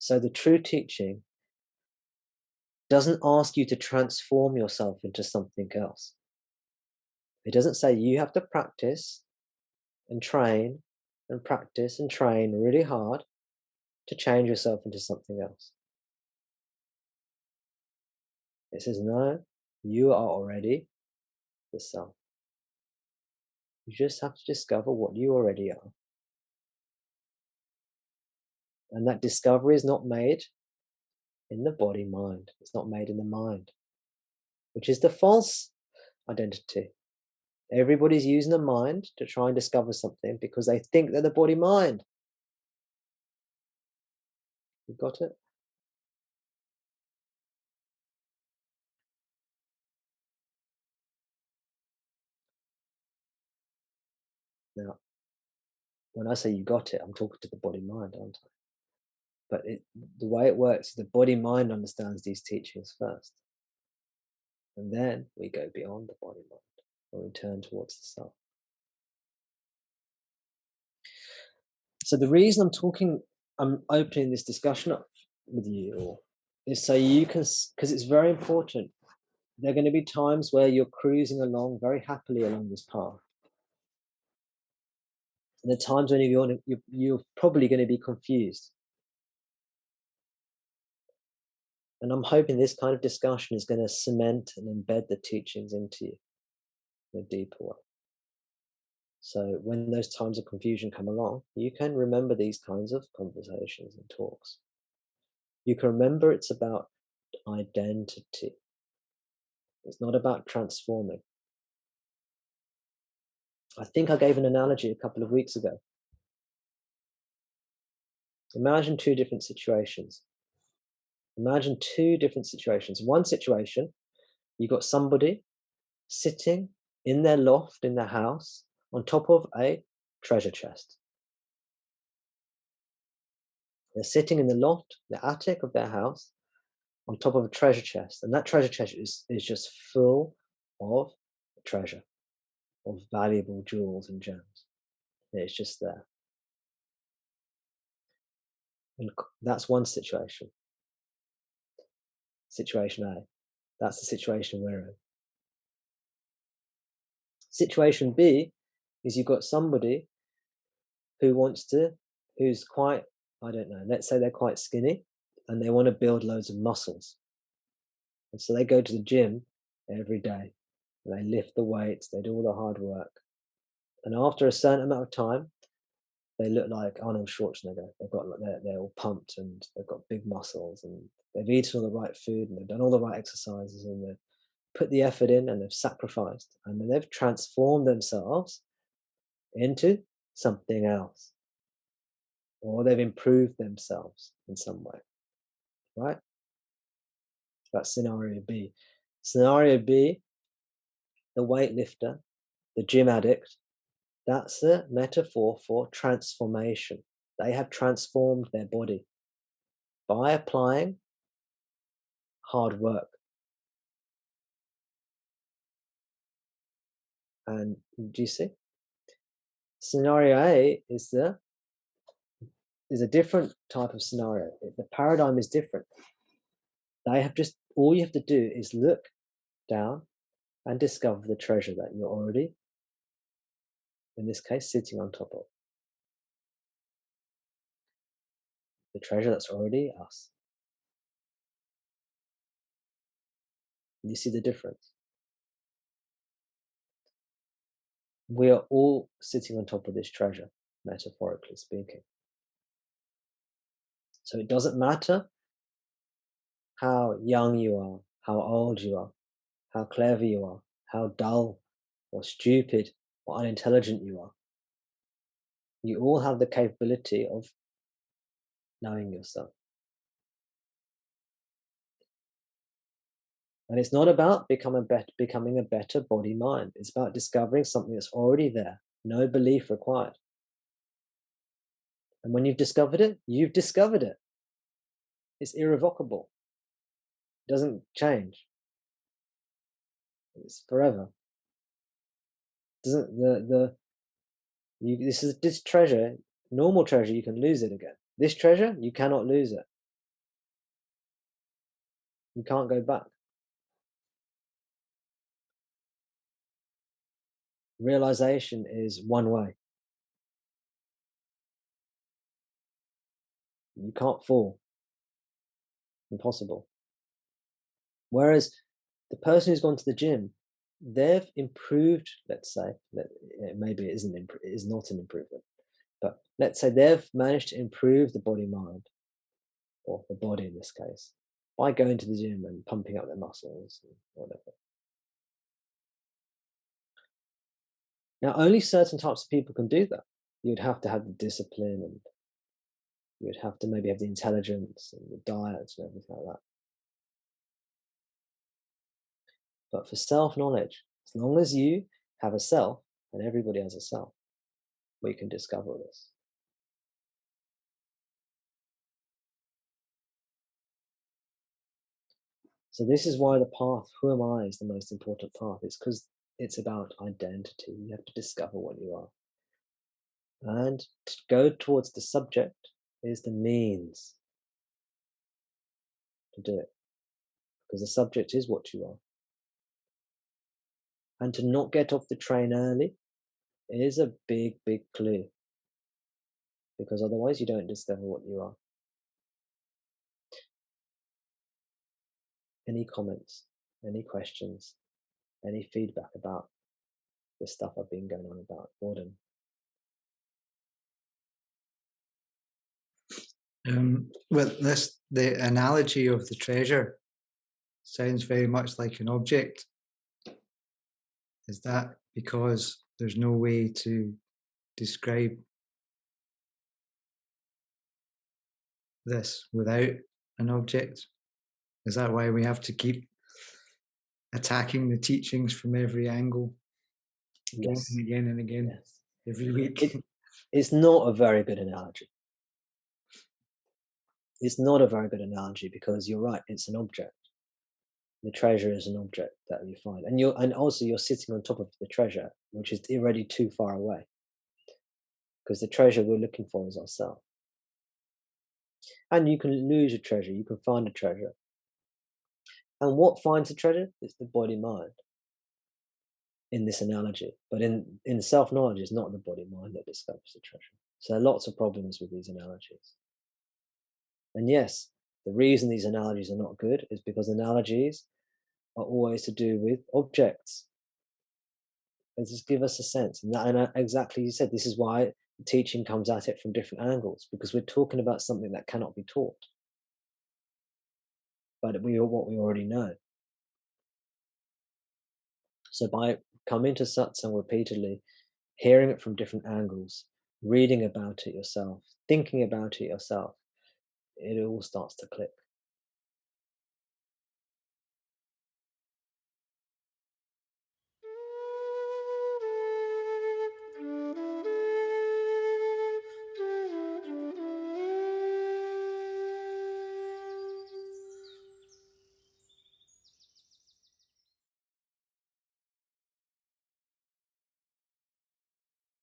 So the true teaching doesn't ask you to transform yourself into something else. It doesn't say you have to practice and train and practice and train really hard to change yourself into something else. It says, no, you are already the self. You just have to discover what you already are. And that discovery is not made in the body mind. It's not made in the mind, which is the false identity. Everybody's using the mind to try and discover something because they think they're the body mind. You got it? Now, when I say you got it, I'm talking to the body mind, aren't I? But the way it works is the body mind understands these teachings first. And then we go beyond the body mind and we turn towards the self. So the reason I'm opening this discussion up with you all is so you can, because it's very important. There are going to be times where you're cruising along very happily along this path. And the times when you're probably going to be confused. And I'm hoping this kind of discussion is going to cement and embed the teachings into you in a deeper way. So when those times of confusion come along, you can remember these kinds of conversations and talks. You can remember it's about identity. It's not about transforming. I think I gave an analogy a couple of weeks ago. Imagine two different situations. Imagine two different situations. One situation, you got somebody sitting in their loft in their house on top of a treasure chest. They're sitting in the loft, the attic of their house, on top of a treasure chest. And that treasure chest is just full of treasure, of valuable jewels and gems. It's just there. And that's one situation. Situation A. That's the situation we're in. Situation B is you've got somebody who's quite, I don't know, let's say they're quite skinny and they want to build loads of muscles. And so they go to the gym every day. And they lift the weights, they do all the hard work. And after a certain amount of time, they look like Arnold Schwarzenegger. They're all pumped and they've got big muscles and they've eaten all the right food and they've done all the right exercises and they've put the effort in and they've sacrificed and then they've transformed themselves into something else, or they've improved themselves in some way, right? That's scenario B. Scenario B, the weightlifter, the gym addict, that's a metaphor for transformation. They have transformed their body by applying hard work. And do you see? Scenario A is a different type of scenario. The paradigm is different. All you have to do is look down and discover the treasure that you're already, in this case, sitting on top of. The treasure that's already us. You see the difference? We are all sitting on top of this treasure, metaphorically speaking. So it doesn't matter how young you are, how old you are, how clever you are, how dull or stupid or unintelligent you are. You all have the capability of knowing yourself. And it's not about becoming a better body mind. It's about discovering something that's already there. No belief required. And when you've discovered it, you've discovered it. It's irrevocable. It doesn't change. It's forever. This treasure, normal treasure, you can lose it again. This treasure, you cannot lose it. You can't go back. Realization is one way. You can't fall. Impossible. Whereas the person who's gone to the gym, they've improved, let's say, maybe it is not an improvement, but let's say they've managed to improve the body mind, or the body in this case, by going to the gym and pumping up their muscles and whatever. Now, only certain types of people can do that. You'd have to have the discipline, and you'd have to maybe have the intelligence and the diet and everything like that. But for self-knowledge, as long as you have a self, and everybody has a self, we can discover this. So this is why the path, who am I, is the most important path. It's because it's about identity. You have to discover what you are. And to go towards the subject is the means to do it. Because the subject is what you are. And to not get off the train early is a big, big clue. Because otherwise you don't discover what you are. Any comments, any questions, any feedback about the stuff I've been going on about? Gordon? Well, the analogy of the treasure sounds very much like an object. Is that because there's no way to describe this without an object? Is that why we have to keep attacking the teachings from every angle again Yes. and again and again, Yes. every week? It's not a very good analogy. It's not a very good analogy because you're right, it's an object. The treasure is an object that you find. And also you're sitting on top of the treasure, which is already too far away. Because the treasure we're looking for is ourselves. And you can lose a treasure, you can find a treasure. And what finds the treasure? It's the body mind. In this analogy. But in self-knowledge, it's not the body mind that discovers the treasure. So there are lots of problems with these analogies. And yes, the reason these analogies are not good is because analogies are always to do with objects. They just give us a sense. And exactly you said, this is why the teaching comes at it from different angles, because we're talking about something that cannot be taught. But what we already know. So by coming to satsang repeatedly, hearing it from different angles, reading about it yourself, thinking about it yourself, it all starts to click.